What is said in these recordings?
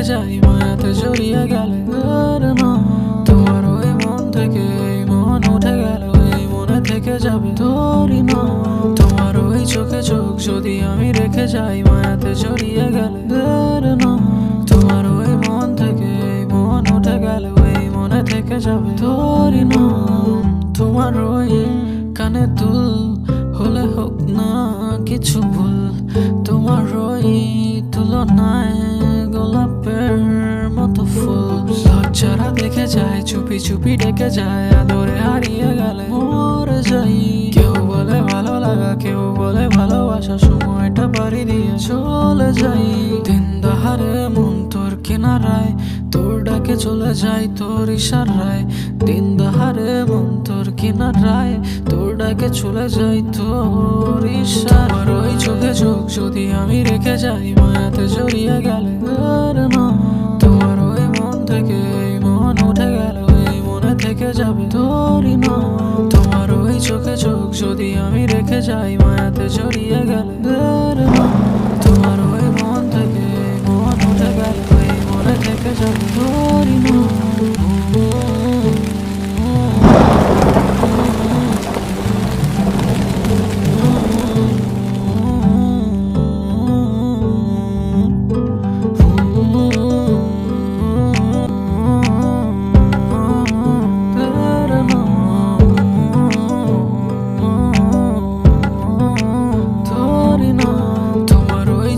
যাই মায়াতে জড়িয়ে গেলে না তোমার ওই মন থেকে এই মন উঠে গেল এই মনে থেকে যাবে তোরই না তোমার ওই চোখে চোখ যদি আমি রেখে যাই মায়াতে জড়িয়ে গেলে না তোমার ওই মন থেকে এই মন উঠে গেল এই মনে থেকে যাবে তোরই না তোমার ওই কানে দুল হলে হোক না কিছু ভুল তোমার ওই তুলনায় গোলাপের মতো ফুল লজ্জারা দেখে যায় চুপি চুপি ডেকে যায় আদরে হারিয়ে গেলে মরে যাই কেউ বলে ভালো লাগা কেউ বলে ভালোবাসা সময়টা পাড়ি দিয়ে চলে যাই দিন দাহারে মন তোর কিনারায় তোর ডাকে চলে যায় তোর ইশারায় দিন দাহারে মন তোর কিনারায় তোর ডাকে চলে যাই তোর ইশারায় ওই চোখে চোখ যদি আমি রেখে যাই মায়াতে জড়িয়ে গেলে না তোমার ওই মন থেকে এই মন উঠে গেল এই মনে থেকে যাবে তোরই না তোমার ওই চোখে চোখ যদি আমি রেখে যাই মায়াতে জড়িয়ে গেলে না তোমার ওই মন থেকে এই মন উঠে গেল এই মনে থেকে যাবে তোরই না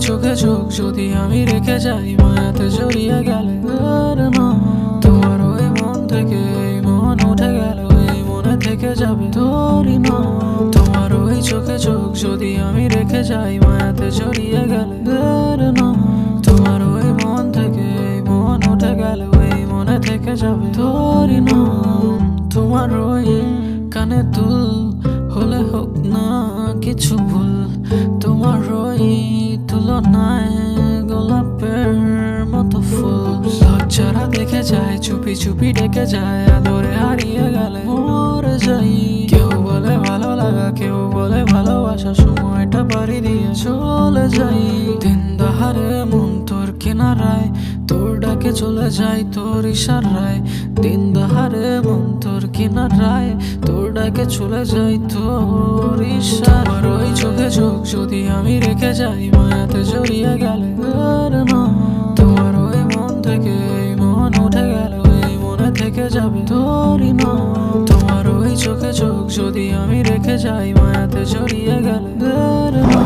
চোখে চোখ যদি আমি রেখে যাই মায়াতে জড়িয়ে গেলে না তোমার ওই মন থেকে এই মন উঠে গেল এই মনে থেকে যাবে তোরই না তোমার ওই চোখে চোখ যদি আমি রেখে যাই মায়াতে জড়িয়ে গেলে না তোমার ওই মন থেকে এই মন উঠে গেল এই মনে থেকে যাবে তোরই না তোমার ওই কানে দুল হলে হোক না কিছু ভুল তোমার ওই তুলনায় গোলাপের মতো ফুল লজ্জারা দেখে যায় চুপি চুপি ডেকে যায় আদরে হারিয়ে গেলে মরে যাই কেউ বলে ভালো লাগা কেউ বলে ভালোবাসা সময়টা পাড়ি দিয়ে চলে যাই দিন দাহারে মন তোর কিনারায় তোর ডাকে চলে যায় তোর ইশারায় দিন দাহারে মন তোর কিনারায় তোর ডাকে চলে যায় তোর ইশারায় ওই চোখে চোখ যদি আমি রেখে যাই মায়াতে জড়িয়ে গেলে না তোমার ওই মন থেকে এই মন উঠে গেল এই মনে থেকে যাবে তোরই না তোমার ওই চোখে চোখ যদি আমি রেখে যাই মায়াতে জড়িয়ে গেলে না